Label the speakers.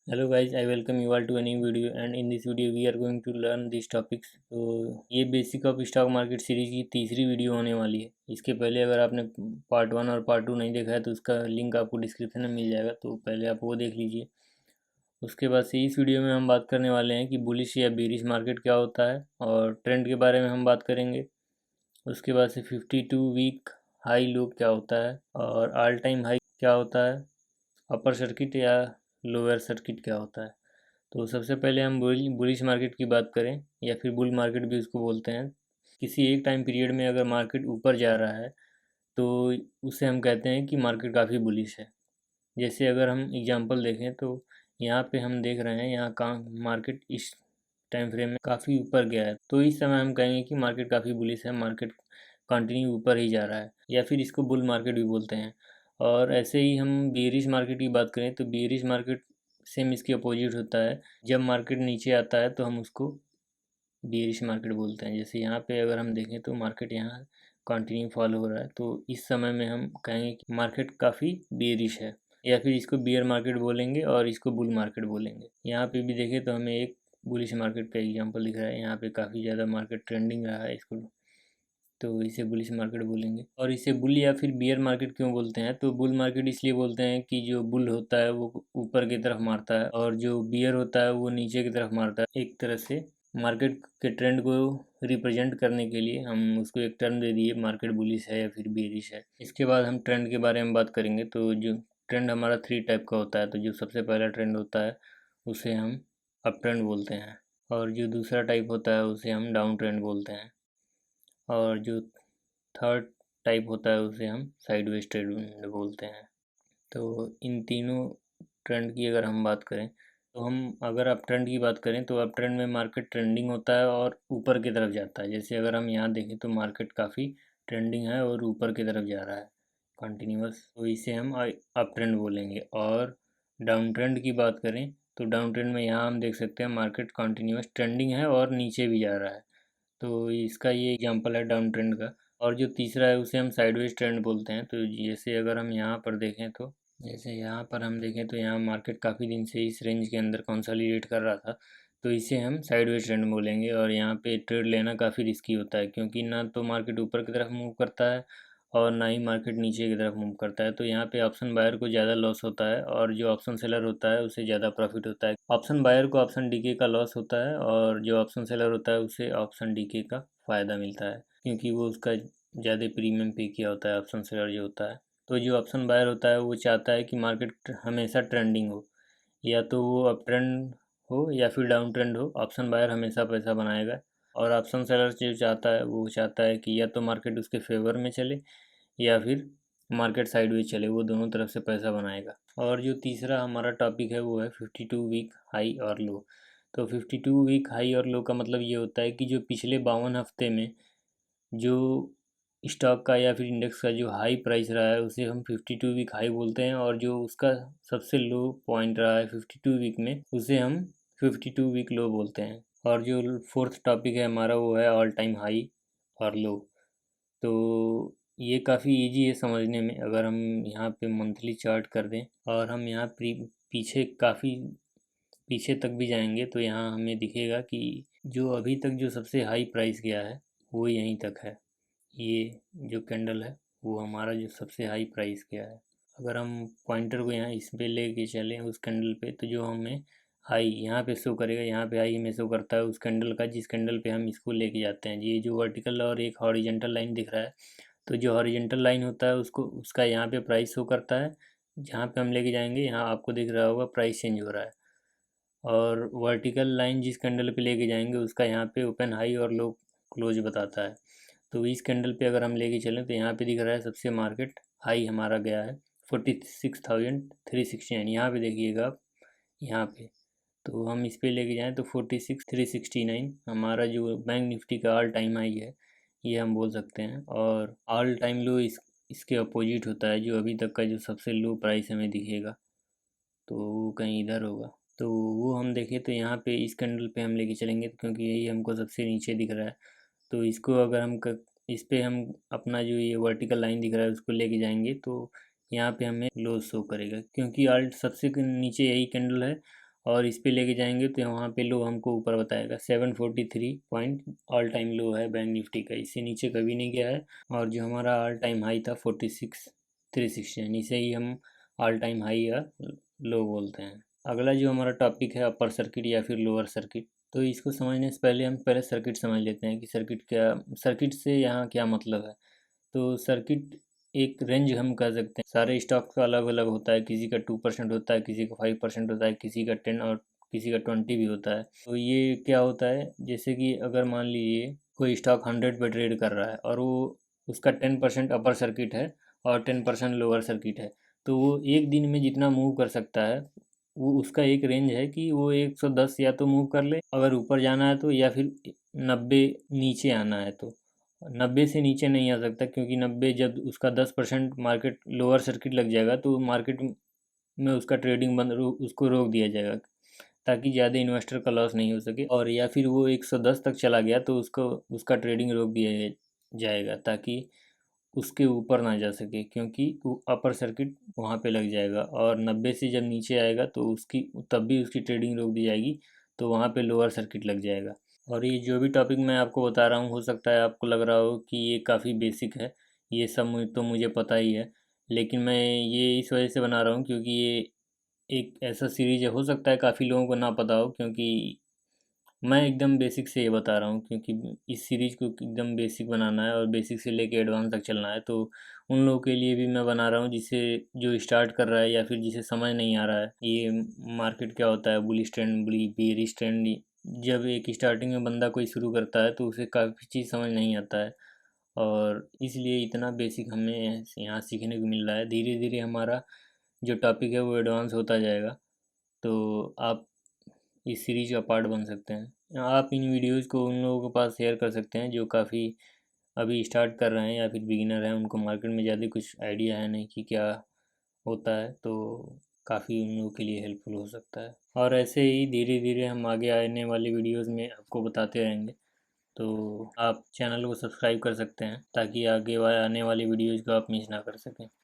Speaker 1: Hello guys, I welcome you all to a new video and in this video we are going to learn these topics। तो ये basic of stock market series की तीसरी video होने वाली है। इसके पहले अगर आपने पार्ट 1 और पार्ट 2 नहीं देखा है तो उसका लिंक आपको डिस्क्रिप्शन में मिल जाएगा, तो पहले आप वो देख लीजिए। उसके बाद से इस वीडियो में हम बात करने वाले हैं कि बुलिश या बेरिश मार्केट क्या होता है और ट्रेंड के बारे में हम बात करेंगे। उसके बाद से 52 वीक हाई लो क्या होता है और ऑल टाइम हाई क्या होता है, अपर सर्किट या लोअर सर्किट क्या होता है। तो सबसे पहले हम बुलिश मार्केट की बात करें या फिर बुल मार्केट भी उसको बोलते हैं। किसी एक टाइम पीरियड में अगर मार्केट ऊपर जा रहा है तो उसे हम कहते हैं कि मार्केट काफ़ी बुलिश है। जैसे अगर हम एग्जांपल देखें तो यहाँ पे हम देख रहे हैं यहाँ का मार्केट इस टाइम फ्रेम में काफ़ी ऊपर गया है, तो इस समय हम कहेंगे कि मार्केट काफ़ी बुलिश है, मार्केट कंटिन्यू ऊपर ही जा रहा है, या फिर इसको बुल मार्केट भी बोलते हैं। और ऐसे ही हम बेयरिश मार्केट की बात करें तो बेयरिश मार्केट सेम इसके अपोजिट होता है। जब मार्केट नीचे आता है तो हम उसको बेयरिश मार्केट बोलते हैं। जैसे यहाँ पे अगर हम देखें तो मार्केट यहाँ कंटिन्यू फॉल हो रहा है, तो इस समय में हम कहेंगे कि मार्केट काफ़ी बेयरिश है, या फिर इसको बियर मार्केट बोलेंगे और इसको बुल मार्केट बोलेंगे। यहाँ पे भी देखें तो हमें एक बुलिश मार्केट का एग्जांपल दिख रहा है। यहाँ पे काफ़ी ज़्यादा मार्केट ट्रेंडिंग रहा है, इसको तो इसे बुलिश मार्केट बोलेंगे। और इसे बुल या फिर बियर मार्केट क्यों बोलते हैं, तो बुल मार्केट इसलिए बोलते हैं कि जो बुल होता है वो ऊपर की तरफ मारता है और जो बियर होता है वो नीचे की तरफ मारता है। एक तरह से मार्केट के ट्रेंड को रिप्रेजेंट करने के लिए हम उसको एक टर्म दे दिए, मार्केट बुलिश है या फिर बियरिश है। इसके बाद हम ट्रेंड के बारे में बात करेंगे। तो जो ट्रेंड हमारा 3 टाइप का होता है, तो जो सबसे पहला ट्रेंड होता है उसे हम अप ट्रेंड बोलते हैं, और जो दूसरा टाइप होता है उसे हम डाउन ट्रेंड बोलते हैं, और जो थर्ड टाइप होता है उसे हम साइडवेज ट्रेंड बोलते हैं। तो इन तीनों ट्रेंड की अगर हम बात करें तो हम अगर अप ट्रेंड की बात करें तो अप ट्रेंड में मार्केट ट्रेंडिंग होता है और ऊपर की तरफ जाता है। जैसे अगर हम यहाँ देखें तो मार्केट काफ़ी ट्रेंडिंग है और ऊपर की तरफ जा रहा है कंटिन्यूअस, तो इसे हम अप ट्रेंड बोलेंगे। और डाउन ट्रेंड की बात करें तो डाउन ट्रेंड में यहाँ हम देख सकते हैं मार्केट कंटिन्यूअस ट्रेंडिंग है और नीचे भी जा रहा है, तो इसका ये एग्जांपल है डाउन ट्रेंड का। और जो तीसरा है उसे हम साइडवेज ट्रेंड बोलते हैं। तो जैसे अगर हम यहाँ पर देखें तो जैसे यहाँ पर हम देखें तो यहाँ मार्केट काफ़ी दिन से इस रेंज के अंदर कंसोलिडेट कर रहा था, तो इसे हम साइडवेज ट्रेंड बोलेंगे। और यहाँ पे ट्रेड लेना काफ़ी रिस्की होता है, क्योंकि ना तो मार्केट ऊपर की तरफ मूव करता है और ना ही मार्केट नीचे की तरफ मूव करता है। तो यहाँ पे ऑप्शन बायर को ज़्यादा लॉस होता है और जो ऑप्शन सेलर होता है उसे ज़्यादा प्रॉफिट होता है। ऑप्शन बायर को ऑप्शन डीके का लॉस होता है और जो ऑप्शन सेलर होता है उसे ऑप्शन डीके का फ़ायदा मिलता है, क्योंकि वो उसका ज़्यादा प्रीमियम पे किया होता है ऑप्शन सेलर जो होता है। तो जो ऑप्शन बायर होता है वो चाहता है कि मार्केट हमेशा ट्रेंडिंग हो, या तो वो अप ट्रेंड हो या फिर डाउन ट्रेंड हो, ऑप्शन बायर हमेशा पैसा बनाएगा। और ऑप्शन सेलर जो चाहता है वो चाहता है कि या तो मार्केट उसके फेवर में चले या फिर मार्केट साइडवेज चले, वो दोनों तरफ से पैसा बनाएगा। और जो तीसरा हमारा टॉपिक है वो है 52 वीक हाई और लो। तो 52 वीक हाई और लो का मतलब ये होता है कि जो पिछले 52 हफ्ते में जो स्टॉक का या फिर इंडेक्स का जो हाई प्राइस रहा है उसे हम 52 वीक हाई बोलते हैं, और जो उसका सबसे लो पॉइंट रहा है 52 वीक में उसे हम 52 वीक लो बोलते हैं। और जो फोर्थ टॉपिक है हमारा वो है ऑल टाइम हाई और लो। तो ये काफ़ी इजी है समझने में। अगर हम यहाँ पे मंथली चार्ट कर दें और हम यहाँ पीछे काफ़ी पीछे तक भी जाएंगे तो यहाँ हमें दिखेगा कि जो अभी तक जो सबसे हाई प्राइस गया है वो यहीं तक है। ये जो कैंडल है वो हमारा जो सबसे हाई प्राइस गया है। अगर हम पॉइंटर को यहाँ इस पे लेके चलें उस कैंडल पे तो जो हमें हाई यहाँ पे शो करेगा, यहाँ पे हाई हमें शो करता है उस कैंडल का जिस कैंडल पे हम इसको लेके जाते हैं। ये जो वर्टिकल और एक हॉरिजेंटल लाइन दिख रहा है, तो जो हॉरिजेंटल लाइन होता है उसको उसका यहाँ पे प्राइस शो करता है, जहाँ पे हम लेके जाएंगे यहाँ आपको दिख रहा होगा प्राइस चेंज हो रहा है। और वर्टिकल लाइन जिस कैंडल पे लेके जाएंगे उसका यहाँ पे ओपन हाई और लो क्लोज बताता है। तो इस कैंडल पे अगर हम लेके चलें तो यहाँ पे दिख रहा है सबसे मार्केट हाई हमारा गया है 46,369। यहाँ पे देखिएगा आप, यहाँ पे तो हम इस पे लेके जाएं तो 46,369 हमारा जो बैंक निफ्टी का ऑल टाइम हाई है, ये हम बोल सकते हैं। और ऑल टाइम लो इसके अपोजिट होता है, जो अभी तक का जो सबसे लो प्राइस हमें दिखेगा तो वो कहीं इधर होगा। तो वो हम देखें तो यहाँ पे इस कैंडल पे हम लेके चलेंगे, क्योंकि यही हमको सबसे नीचे दिख रहा है। तो इसको अगर इस पे हम अपना जो ये वर्टिकल लाइन दिख रहा है उसको लेके जाएंगे तो यहाँ पे हमें लो शो करेगा, क्योंकि ऑल्ट सबसे नीचे यही कैंडल है और इस पे लेके जाएंगे तो वहाँ पे लो हमको ऊपर बताएगा 743 पॉइंट ऑल टाइम लो है बैंक निफ्टी का, इससे नीचे कभी नहीं गया है। और जो हमारा ऑल टाइम हाई था 46,360, इसे ही हम ऑल टाइम हाई या लो बोलते हैं। अगला जो हमारा टॉपिक है अपर सर्किट या फिर लोअर सर्किट। तो इसको समझने से पहले हम पहले सर्किट समझ लेते हैं कि सर्किट से यहाँ क्या मतलब है। तो सर्किट एक रेंज हम कह सकते हैं, सारे स्टॉक का अलग अलग होता है, किसी का 2% होता है, किसी का 5% होता है, किसी का 10 और किसी का 20 भी होता है। तो ये क्या होता है, जैसे कि अगर मान लीजिए कोई स्टॉक 100 पे ट्रेड कर रहा है और वो उसका 10% अपर सर्किट है और 10% लोअर सर्किट है, तो वो एक दिन में जितना मूव कर सकता है वो उसका एक रेंज है कि वो 110 या तो मूव कर ले अगर ऊपर जाना है तो, या फिर 90 नीचे आना है तो। 90 से नीचे नहीं आ सकता, क्योंकि 90 जब उसका 10% मार्केट लोअर सर्किट लग जाएगा तो मार्केट में उसका ट्रेडिंग उसको रोक दिया जाएगा, ताकि ज़्यादा इन्वेस्टर का लॉस नहीं हो सके। और या फिर वो 110 तक चला गया तो उसको उसका ट्रेडिंग रोक दिया जाएगा, ताकि उसके ऊपर ना जा सके, क्योंकि वो अपर सर्किट वहाँ पे लग जाएगा। और 90 से जब नीचे आएगा तो उसकी तब भी उसकी ट्रेडिंग रोक दी जाएगी, तो वहाँ पे लोअर सर्किट लग जाएगा। और ये जो भी टॉपिक मैं आपको बता रहा हूँ, हो सकता है आपको लग रहा हो कि ये काफ़ी बेसिक है, ये सब तो मुझे पता ही है, लेकिन मैं ये इस वजह से बना रहा हूँ क्योंकि ये एक ऐसा सीरीज है, हो सकता है काफ़ी लोगों को ना पता हो, क्योंकि मैं एकदम बेसिक से ये बता रहा हूँ, क्योंकि इस सीरीज़ को एकदम बेसिक बनाना है और बेसिक से लेके एडवांस तक चलना है। तो उन लोगों के लिए भी मैं बना रहा हूँ जिसे जो स्टार्ट कर रहा है या फिर जिसे समझ नहीं आ रहा है ये मार्केट क्या होता है, बुलिश ट्रेंड, बेयरिश ट्रेंड। जब एक स्टार्टिंग में बंदा कोई शुरू करता है तो उसे काफ़ी चीज़ समझ नहीं आता है, और इसलिए इतना बेसिक हमें यहाँ सीखने को मिल रहा है। धीरे धीरे हमारा जो टॉपिक है वो एडवांस होता जाएगा, तो आप इस सीरीज का पार्ट बन सकते हैं। आप इन वीडियोस को उन लोगों के पास शेयर कर सकते हैं जो काफ़ी अभी स्टार्ट कर रहे हैं या फिर बिगिनर हैं, उनको मार्केट में ज़्यादा कुछ आइडिया है नहीं कि क्या होता है, तो काफ़ी उन लोगों के लिए हेल्पफुल हो सकता है। और ऐसे ही धीरे धीरे हम आगे आने वाली वीडियोस में आपको बताते रहेंगे, तो आप चैनल को सब्सक्राइब कर सकते हैं ताकि आगे आने वाली वीडियोज़ को आप मिस ना कर सकें।